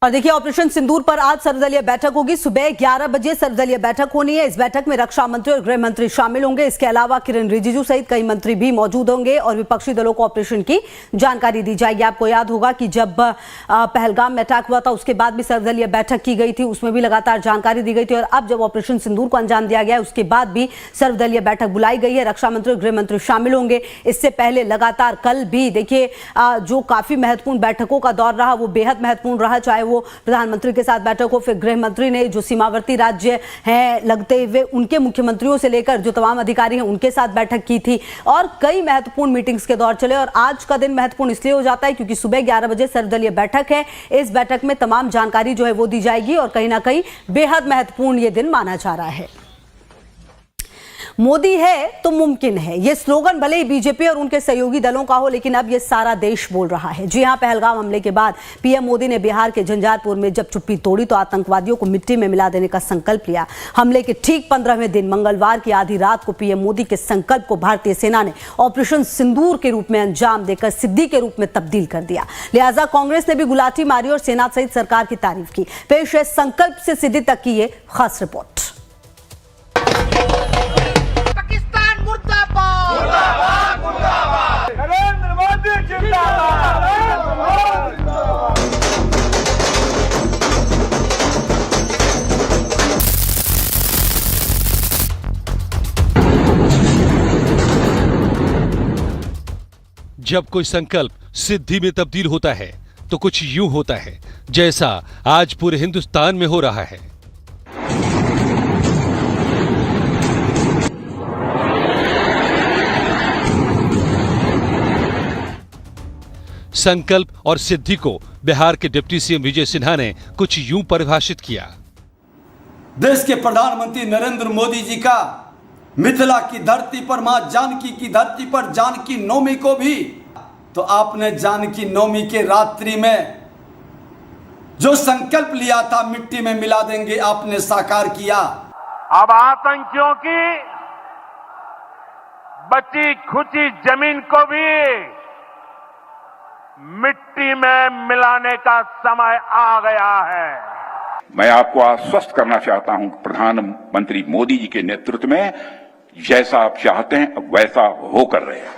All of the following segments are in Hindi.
और देखिए, ऑपरेशन सिंदूर पर आज सर्वदलीय बैठक होगी। सुबह 11 बजे सर्वदलीय बैठक होनी है। इस बैठक में रक्षा मंत्री और गृह मंत्री शामिल होंगे। इसके अलावा किरण रिजिजू सहित कई मंत्री भी मौजूद होंगे और विपक्षी दलों को ऑपरेशन की जानकारी दी जाएगी। आपको याद होगा कि जब पहलगाम में अटैक हुआ था उसके बाद भी सर्वदलीय बैठक की गई थी, उसमें भी लगातार जानकारी दी गई थी। और अब जब ऑपरेशन सिंदूर को अंजाम दिया गया है उसके बाद भी सर्वदलीय बैठक बुलाई गई है। रक्षा मंत्री और गृह मंत्री शामिल होंगे। इससे पहले लगातार कल भी देखिए जो काफी महत्वपूर्ण बैठकों का दौर रहा वो बेहद महत्वपूर्ण रहा, चाहे वो प्रधानमंत्री के साथ बैठक हो, फिर गृह मंत्री ने जो सीमावर्ती राज्य हैं लगते हुए उनके मुख्यमंत्रियों से लेकर जो तमाम अधिकारी हैं उनके साथ बैठक की थी और कई महत्वपूर्ण मीटिंग्स के दौर चले। और आज का दिन महत्वपूर्ण इसलिए हो जाता है क्योंकि सुबह 11 बजे सर्वदलीय बैठक है। इस बैठक में तमाम जानकारी जो है वो दी जाएगी और कहीं ना कहीं बेहद महत्वपूर्ण ये दिन माना जा रहा है। मोदी है तो मुमकिन है, ये स्लोगन भले ही बीजेपी और उनके सहयोगी दलों का हो, लेकिन अब ये सारा देश बोल रहा है। जी हां, पहलगाम हमले के बाद पीएम मोदी ने बिहार के झंझारपुर में जब चुप्पी तोड़ी तो आतंकवादियों को मिट्टी में मिला देने का संकल्प लिया। हमले के ठीक 15वें दिन मंगलवार की आधी रात को पीएम मोदी के संकल्प को भारतीय सेना ने ऑपरेशन सिंदूर के रूप में अंजाम देकर सिद्धि के रूप में तब्दील कर दिया। लिहाजा कांग्रेस ने भी गुलाटी मारी और सेना सहित सरकार की तारीफ की। पेश है संकल्प से सिद्धि तक की ये खास रिपोर्ट। नरेंद्र मोदी जिंदाबाद। जब कोई संकल्प सिद्धि में तब्दील होता है तो कुछ यूं होता है जैसा आज पूरे हिंदुस्तान में हो रहा है। संकल्प और सिद्धि को बिहार के डिप्टी सीएम विजय सिन्हा ने कुछ यूं परिभाषित किया। देश के प्रधानमंत्री नरेंद्र मोदी जी का मिथिला की धरती पर मां जानकी की धरती पर जानकी नवमी को भी तो आपने जानकी नवमी के रात्रि में जो संकल्प लिया था मिट्टी में मिला देंगे, आपने साकार किया। अब आतंकियों की बची खुची जमीन को भी मिट्टी में मिलाने का समय आ गया है। मैं आपको आश्वस्त करना चाहता हूं कि प्रधानमंत्री मोदी जी के नेतृत्व में जैसा आप चाहते हैं वैसा होकर रहे हैं।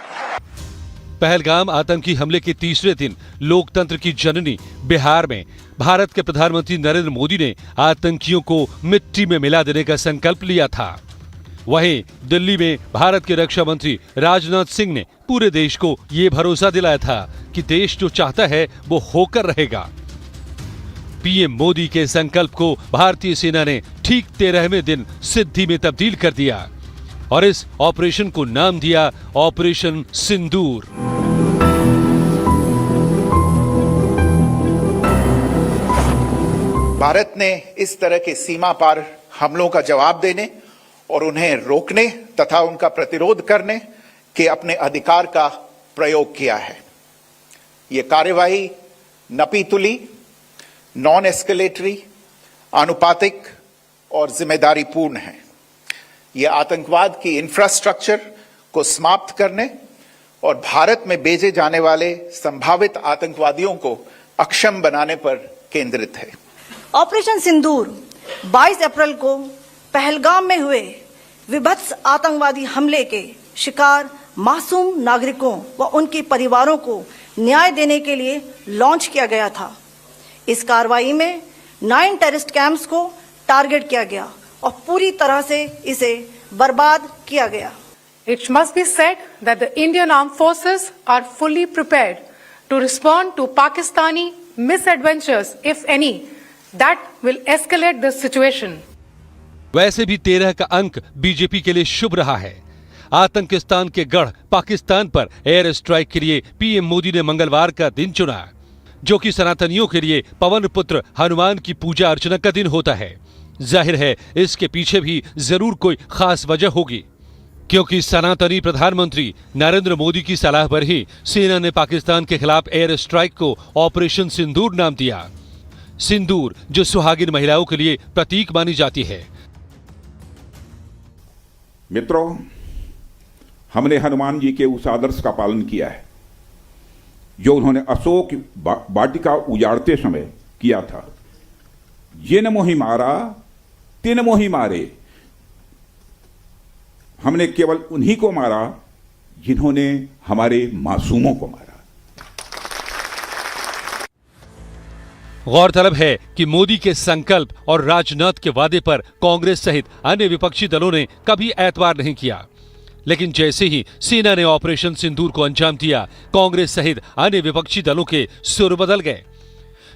पहलगाम आतंकी हमले के तीसरे दिन लोकतंत्र की जननी बिहार में भारत के प्रधानमंत्री नरेंद्र मोदी ने आतंकियों को मिट्टी में मिला देने का संकल्प लिया था। वहीं दिल्ली में भारत के रक्षा मंत्री राजनाथ सिंह ने पूरे देश को ये भरोसा दिलाया था कि देश जो चाहता है वो होकर रहेगा। पीएम मोदी के संकल्प को भारतीय सेना ने ठीक 13वें दिन सिद्धि में तब्दील कर दिया और इस ऑपरेशन को नाम दिया ऑपरेशन सिंदूर। भारत ने इस तरह के सीमा पार हमलों का जवाब देने और उन्हें रोकने तथा उनका प्रतिरोध करने के अपने अधिकार का प्रयोग किया है। ये कार्यवाही नपीतुली, नॉन एस्केलेटरी, आनुपातिक और जिम्मेदारीपूर्ण है। ये आतंकवाद की इंफ्रास्ट्रक्चर को समाप्त करने और भारत में भेजे जाने वाले संभावित आतंकवादियों को अक्षम बनाने पर केंद्रित है। ऑपरेशन सिंदूर 22 अप्रैल को पहलगाम में हुए विभत्स आतंकवादी हमले के शिकार मासूम नागरिकों व उनके परिवारों को न्याय देने के लिए लॉन्च किया गया था। इस कार्रवाई में 9 टेररिस्ट कैंप्स को टारगेट किया गया और पूरी तरह से इसे बर्बाद किया गया। It must be said that the Indian armed forces are fully prepared to respond to Pakistani misadventures, if any, that will escalate the situation. वैसे भी 13 का अंक बीजेपी के लिए शुभ रहा है। आतंकिस्तान के गढ़ पाकिस्तान पर एयर स्ट्राइक के लिए पीएम मोदी ने मंगलवार का दिन चुना, जो कि सनातनियों के लिए पवन पुत्र हनुमान की पूजा अर्चना का दिन होता है। जाहिर है इसके पीछे भी जरूर कोई खास वजह होगी, क्योंकि सनातनी प्रधानमंत्री नरेंद्र मोदी की सलाह पर ही सेना ने पाकिस्तान के खिलाफ एयर स्ट्राइक को ऑपरेशन सिंदूर नाम दिया। सिंदूर जो सुहागिन महिलाओं के लिए प्रतीक मानी जाती है। मित्रों, हमने हनुमान जी के उस आदर्श का पालन किया है जो उन्होंने अशोक वाटिका उजाड़ते समय किया था। ये न मोहि मारा तिन मोहि मारे, हमने केवल उन्हीं को मारा जिन्होंने हमारे मासूमों को मारा। गौरतलब है कि मोदी के संकल्प और राजनाथ के वादे पर कांग्रेस सहित अन्य विपक्षी दलों ने कभी एतबार नहीं किया, लेकिन जैसे ही सेना ने ऑपरेशन सिंदूर को अंजाम दिया, कांग्रेस सहित अन्य विपक्षी दलों के सुर बदल गए।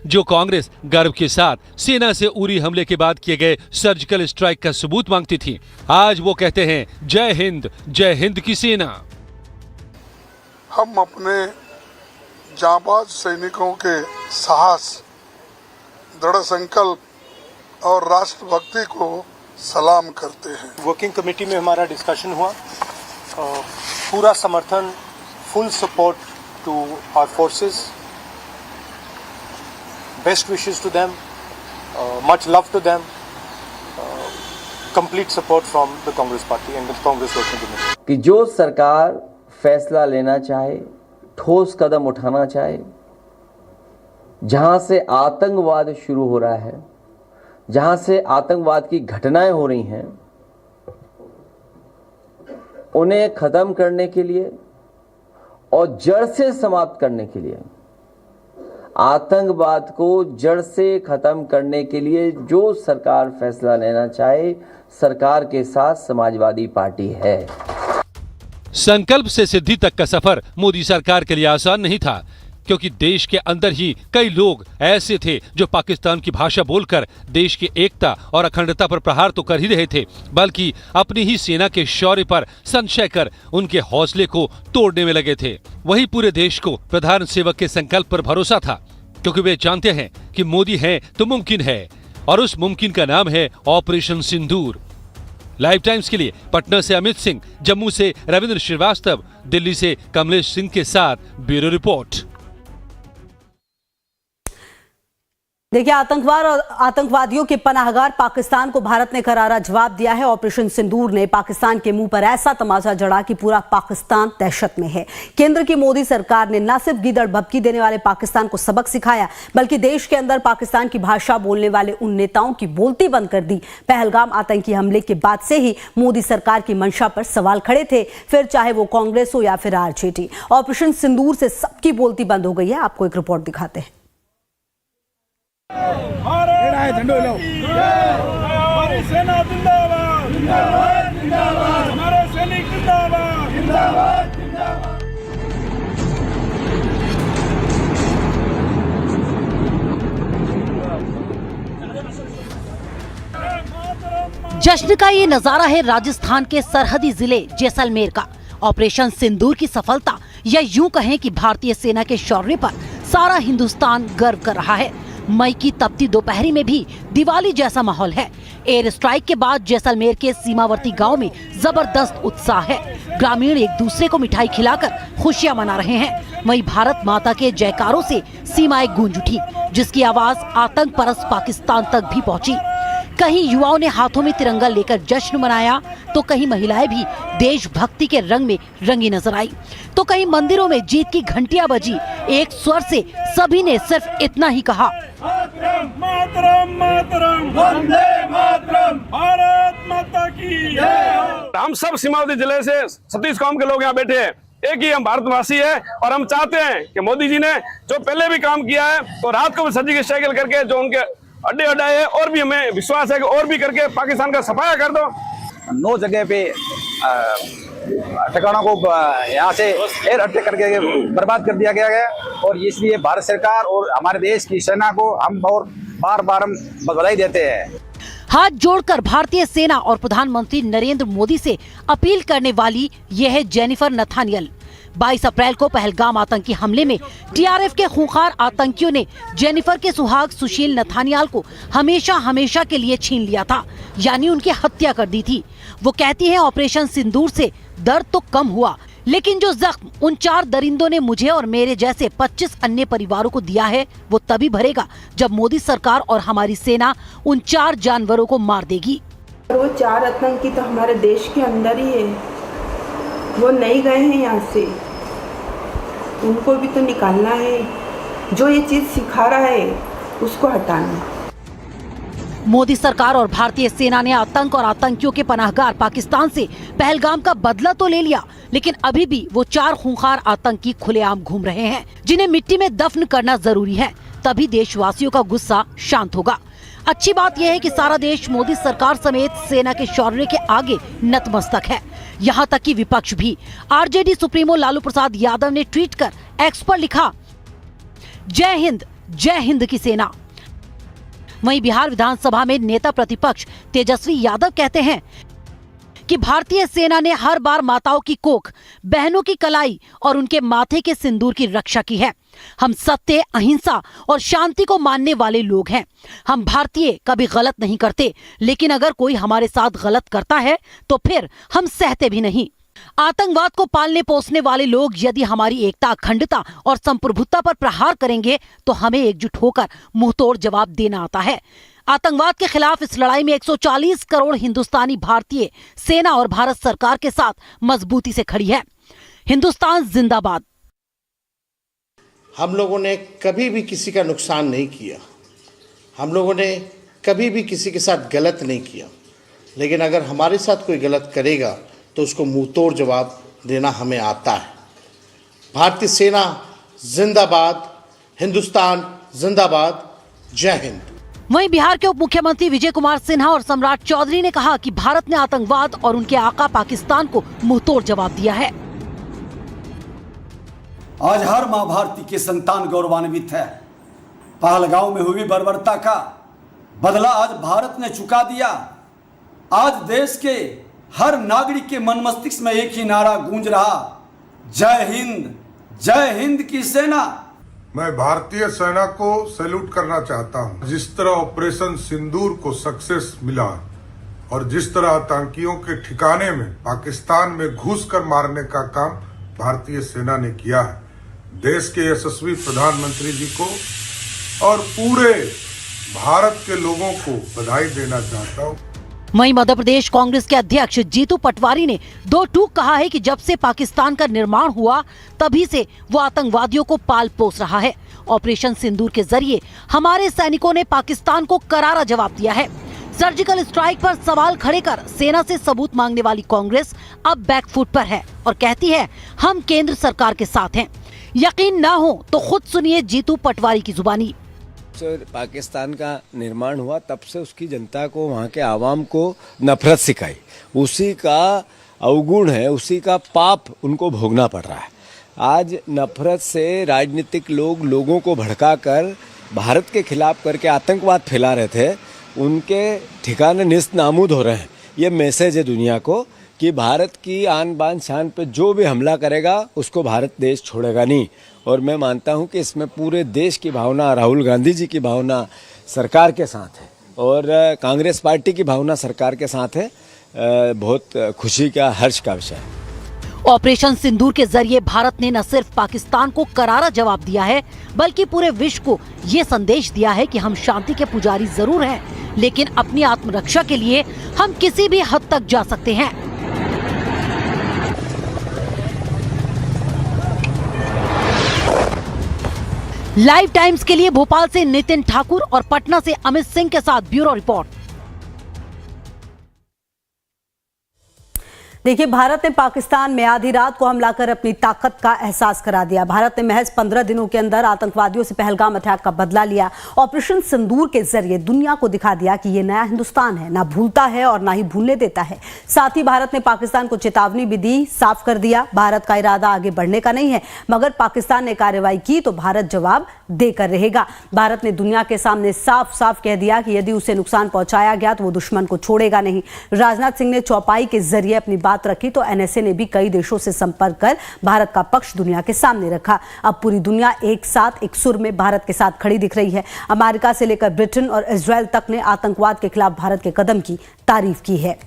जो कांग्रेस गर्व के साथ सेना से उरी हमले के बाद किए गए सर्जिकल स्ट्राइक का सबूत मांगती थी, आज वो कहते हैं जय हिंद की सेना। हम अपने जांबाज सैनिकों के साहस, दृढ़ संकल्प और राष्ट्रभक्ति को सलाम करते हैं। वर्किंग कमेटी में हमारा डिस्कशन हुआ, पूरा समर्थन, full support to our forces, best wishes to them, much love to them, complete support from the Congress party and the Congress working committee. कि जो सरकार फैसला लेना चाहे, ठोस कदम उठाना चाहे, जहां से आतंकवाद शुरू हो रहा है, जहां से आतंकवाद की घटनाएं हो रही हैं, उन्हें खत्म करने के लिए और जड़ से समाप्त करने के लिए, आतंकवाद को जड़ से खत्म करने के लिए जो सरकार फैसला लेना चाहे, सरकार के साथ समाजवादी पार्टी है। संकल्प से सिद्धि तक का सफर मोदी सरकार के लिए आसान नहीं था, क्योंकि देश के अंदर ही कई लोग ऐसे थे जो पाकिस्तान की भाषा बोलकर देश की एकता और अखंडता पर प्रहार तो कर ही रहे थे, बल्कि अपनी ही सेना के शौर्य पर संशय कर उनके हौसले को तोड़ने में लगे थे। वही पूरे देश को प्रधान सेवक के संकल्प पर भरोसा था, क्योंकि वे जानते हैं कि मोदी है तो मुमकिन है, और उस मुमकिन का नाम है ऑपरेशन सिंदूर। लाइव टाइम्स के लिए पटना से अमित सिंह, जम्मू से रविंद्र श्रीवास्तव, दिल्ली से कमलेश सिंह के साथ ब्यूरो रिपोर्ट। देखिए, आतंकवाद और आतंकवादियों के पनाहगार पाकिस्तान को भारत ने करारा जवाब दिया है। ऑपरेशन सिंदूर ने पाकिस्तान के मुंह पर ऐसा तमाचा जड़ा कि पूरा पाकिस्तान दहशत में है। केंद्र की मोदी सरकार ने न सिर्फ गीदड़ भभकी देने वाले पाकिस्तान को सबक सिखाया, बल्कि देश के अंदर पाकिस्तान की भाषा बोलने वाले उन नेताओं की बोलती बंद कर दी। पहलगाम आतंकी हमले के बाद से ही मोदी सरकार की मंशा पर सवाल खड़े थे, फिर चाहे वो कांग्रेस हो या फिर आरजेडी। ऑपरेशन सिंदूर से सबकी बोलती बंद हो गई है। आपको एक रिपोर्ट दिखाते हैं। हमारी सेना जिंदाबाद, जिंदाबाद, जिंदाबाद, हमारे सैनिक जिंदाबाद, जिंदाबाद, जिंदाबाद। जश्न का ये नजारा है राजस्थान के सरहदी जिले जैसलमेर का। ऑपरेशन सिंदूर की सफलता, या यूं कहें कि भारतीय सेना के शौर्य पर सारा हिंदुस्तान गर्व कर रहा है। मई की तपती दोपहरी में भी दिवाली जैसा माहौल है। एयर स्ट्राइक के बाद जैसलमेर के सीमावर्ती गांव में जबरदस्त उत्साह है। ग्रामीण एक दूसरे को मिठाई खिलाकर खुशियां मना रहे हैं। वहीं भारत माता के जयकारों से सीमाएं गूंज उठी, जिसकी आवाज आतंक परस्त पाकिस्तान तक भी पहुंची। कहीं युवाओं ने हाथों में तिरंगा लेकर जश्न मनाया, तो कहीं महिलाएं भी देशभक्ति के रंग में रंगी नजर आई, तो कहीं मंदिरों में जीत की घंटियां बजी। एक स्वर से सभी ने सिर्फ इतना ही कहा, मातरम, मातरम, मातरम, वंदे मातरम, भारत माता की जय हो। हम सब सीमावर्ती जिले से 37 कौम के लोग यहाँ बैठे हैं। एक ही हम भारतवासी है, और हम चाहते हैं कि मोदी जी ने जो पहले भी काम किया है, तो रात को भी सर्जिकल स्ट्राइक करके जो उनके अड्डे अड्डाए, और भी हमें विश्वास है कि और भी करके पाकिस्तान का सफाया कर दो। 9 जगह पे ठिकानों को यहाँ से एयर अटैक करके बर्बाद कर दिया गया है, और इसलिए भारत सरकार और हमारे देश की सेना को हम और बार बार हम बधाई देते हैं। हाथ जोड़कर भारतीय सेना और प्रधानमंत्री नरेंद्र मोदी से अपील करने वाली यह है जेनिफर नथानियल। 22 अप्रैल को पहलगाम आतंकी हमले में टीआरएफ के खूंखार आतंकियों ने जेनिफर के सुहाग सुशील नथानियाल को हमेशा हमेशा के लिए छीन लिया था, यानी उनकी हत्या कर दी थी। वो कहती हैं, ऑपरेशन सिंदूर से दर्द तो कम हुआ, लेकिन जो जख्म उन 4 दरिंदों ने मुझे और मेरे जैसे 25 अन्य परिवारों को दिया है, वो तभी भरेगा जब मोदी सरकार और हमारी सेना उन 4 जानवरों को मार देगी। वो 4 आतंकी तो हमारे देश के अंदर ही है, वो नहीं गए हैं यहाँ से, उनको भी तो निकालना है। जो ये चीज़ सिखा रहा है उसको हटाना है। मोदी सरकार और भारतीय सेना ने आतंक और आतंकियों के पनाहगार पाकिस्तान से पहलगाम का बदला तो ले लिया, लेकिन अभी भी वो 4 खूंखार आतंकी खुलेआम घूम रहे हैं, जिन्हें मिट्टी में दफन करना जरूरी है, तभी देशवासियों का गुस्सा शांत होगा। अच्छी बात यह है कि सारा देश मोदी सरकार समेत सेना के शौर्य के आगे नतमस्तक है। यहाँ तक कि विपक्ष भी। आरजेडी सुप्रीमो लालू प्रसाद यादव ने ट्वीट कर एक्स पर लिखा, जय हिंद की सेना। वहीं बिहार विधानसभा में नेता प्रतिपक्ष तेजस्वी यादव कहते हैं कि भारतीय सेना ने हर बार माताओं की कोख, बहनों की कलाई और उनके माथे के सिंदूर की रक्षा की है। हम सत्य, अहिंसा और शांति को मानने वाले लोग हैं। हम भारतीय कभी गलत नहीं करते, लेकिन अगर कोई हमारे साथ गलत करता है तो फिर हम सहते भी नहीं। आतंकवाद को पालने पोसने वाले लोग यदि हमारी एकता, अखंडता और संप्रभुता पर प्रहार करेंगे तो हमें एकजुट होकर मुंहतोड़ जवाब देना आता है। आतंकवाद के खिलाफ इस लड़ाई में 140 करोड़ हिंदुस्तानी भारतीय सेना और भारत सरकार के साथ मजबूती से खड़ी है। हिंदुस्तान जिंदाबाद। हम लोगों ने कभी भी किसी का नुकसान नहीं किया, हम लोगों ने कभी भी किसी के साथ गलत नहीं किया, लेकिन अगर हमारे साथ कोई गलत करेगा तो उसको मुंहतोड़ जवाब देना हमें आता है। भारतीय सेना जिंदाबाद, हिंदुस्तान जिंदाबाद, जय हिंद। वहीं बिहार के उप मुख्यमंत्री विजय कुमार सिन्हा और सम्राट चौधरी ने कहा कि भारत ने आतंकवाद और उनके आका पाकिस्तान को मुंहतोड़ जवाब दिया है। आज हर मां भारती के संतान गौरवान्वित है। पहलगांव में हुई बर्बरता का बदला आज भारत ने चुका दिया। आज देश के हर नागरिक के मन मस्तिष्क में एक ही नारा गूंज रहा, जय हिंद की सेना। मैं भारतीय सेना को सैल्यूट करना चाहता हूं। जिस तरह ऑपरेशन सिंदूर को सक्सेस मिला और जिस तरह आतंकियों के ठिकाने में पाकिस्तान में घुसकर मारने का काम भारतीय सेना ने किया है, देश के यशस्वी प्रधानमंत्री जी को और पूरे भारत के लोगों को बधाई देना चाहता हूं। वहीं मध्य प्रदेश कांग्रेस के अध्यक्ष जीतू पटवारी ने 2 टूक कहा है कि जब से पाकिस्तान का निर्माण हुआ तभी से वो आतंकवादियों को पाल पोस रहा है। ऑपरेशन सिंदूर के जरिए हमारे सैनिकों ने पाकिस्तान को करारा जवाब दिया है। सर्जिकल स्ट्राइक पर सवाल खड़े कर सेना से सबूत मांगने वाली कांग्रेस अब बैकफुट पर है और कहती है हम केंद्र सरकार के साथ हैं। यकीन ना हो तो खुद सुनिए जीतू पटवारी की जुबानी। पाकिस्तान का निर्माण हुआ तब से उसकी जनता को, वहाँ के आवाम को नफरत सिखाई, उसी का अवगुण है, उसी का पाप उनको भोगना पड़ रहा है। आज नफरत से राजनीतिक लोग लोगों को भड़काकर भारत के खिलाफ करके आतंकवाद फैला रहे थे, उनके ठिकाने निस्त नामूद हो रहे हैं। ये मैसेज है दुनिया को कि भारत की आन बान शान पे जो भी हमला करेगा उसको भारत देश छोड़ेगा नहीं। और मैं मानता हूं कि इसमें पूरे देश की भावना, राहुल गांधी जी की भावना सरकार के साथ है और कांग्रेस पार्टी की भावना सरकार के साथ है। बहुत खुशी का, हर्ष का विषय है। ऑपरेशन सिंदूर के जरिए भारत ने न सिर्फ पाकिस्तान को करारा जवाब दिया है, बल्कि पूरे विश्व को ये संदेश दिया है कि हम शांति के पुजारी जरूर हैं, लेकिन अपनी आत्मरक्षा के लिए हम किसी भी हद तक जा सकते हैं। लाइव टाइम्स के लिए भोपाल से नितिन ठाकुर और पटना से अमित सिंह के साथ ब्यूरो रिपोर्ट। देखिए, भारत ने पाकिस्तान में आधी रात को हमला कर अपनी ताकत का एहसास करा दिया। भारत ने महज 15 दिनों के अंदर आतंकवादियों से पहलगाम अटैक का बदला लिया। ऑपरेशन सिंदूर के जरिए दुनिया को दिखा दिया कि ये नया हिंदुस्तान है, ना भूलता है और ना ही भूलने देता है। साथ ही भारत ने पाकिस्तान को चेतावनी भी दी, साफ कर दिया भारत का इरादा आगे बढ़ने का नहीं है, मगर पाकिस्तान ने कार्रवाई की तो भारत जवाब देकर रहेगा। भारत ने दुनिया के सामने साफ साफ कह दिया कि यदि उसे नुकसान पहुंचाया गया तो वो दुश्मन को छोड़ेगा नहीं। राजनाथ सिंह ने चौपाई के जरिए अपनी बात रखी तो एनएसए ने भी कई देशों से संपर्क कर भारत का पक्ष दुनिया के सामने रखा। अब पूरी दुनिया एक साथ, एक सुर में भारत के साथ खड़ी दिख रही है। अमेरिका से लेकर ब्रिटेन और इजराइल तक ने आतंकवाद के खिलाफ भारत के कदम की तारीफ की है।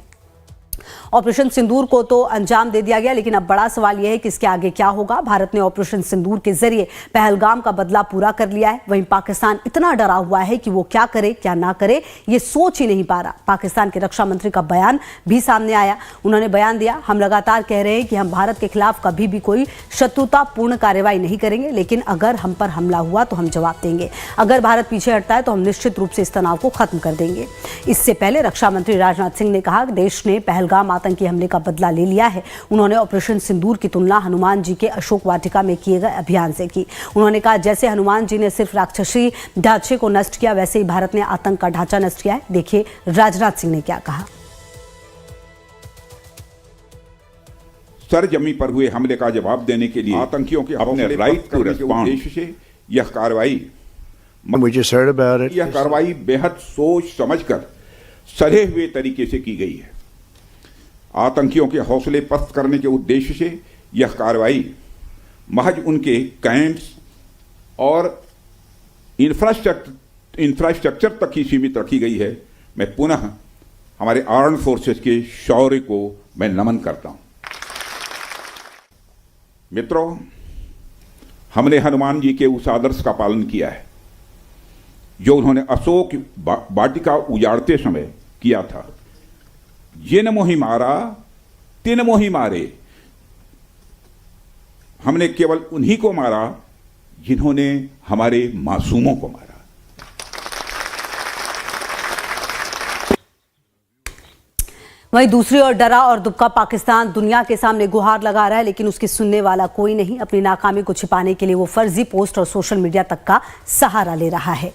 ऑपरेशन सिंदूर को तो अंजाम दे दिया गया, लेकिन अब बड़ा सवाल यह है कि इसके आगे क्या होगा। भारत ने ऑपरेशन सिंदूर के जरिए पहलगाम का बदला पूरा कर लिया है, वहीं पाकिस्तान इतना डरा हुआ है कि वो क्या करे क्या ना करे ये सोच ही नहीं पा रहा। पाकिस्तान के रक्षा मंत्री का बयान भी सामने आया। उन्होंने बयान दिया, हम लगातार कह रहे हैं कि हम भारत के खिलाफ कभी भी कोई शत्रुतापूर्ण कार्रवाई नहीं करेंगे, लेकिन अगर हम पर हमला हुआ तो हम जवाब देंगे। अगर भारत पीछे हटता है तो हम निश्चित रूप से इस तनाव को खत्म कर देंगे। इससे पहले रक्षा मंत्री राजनाथ सिंह ने कहा कि देश ने पहलगाम आतंकी हमले का बदला ले लिया है। उन्होंने ऑपरेशन सिंदूर की तुलना हनुमान जी के अशोक वाटिका में किए गए अभियान से की। उन्होंने कहा, जैसे हनुमान जी ने सिर्फ राक्षसी ढांचे को नष्ट किया, वैसे ही भारत ने आतंक का ढांचा नष्ट किया है। देखिए राजनाथ सिंह ने क्या कहा। सरजमी पर हुए हमले का जवाब देने के लिए आतंकियों के अपने राइट टू रिस्पॉन्ड से यह कार्रवाई बेहद सोच समझकर सधे हुए तरीके से की गई है। आतंकियों के हौसले पस्त करने के उद्देश्य से यह कार्रवाई महज उनके कैंप्स और इंफ्रास्ट्रक्चर तक ही सीमित रखी गई है। मैं पुनः हमारे आर्म्ड फोर्सेस के शौर्य को मैं नमन करता हूं। मित्रों, हमने हनुमान जी के उस आदर्श का पालन किया है जो उन्होंने अशोक वाटिका उजाड़ते समय किया था। जिन मोहि मारा तिन मोहि मारे। हमने केवल उन्हीं को मारा जिन्होंने हमारे मासूमों को मारा। वहीं दूसरी ओर डरा और दुबका पाकिस्तान दुनिया के सामने गुहार लगा रहा है, लेकिन उसकी सुनने वाला कोई नहीं। अपनी नाकामी को छिपाने के लिए वो फर्जी पोस्ट और सोशल मीडिया तक का सहारा ले रहा है।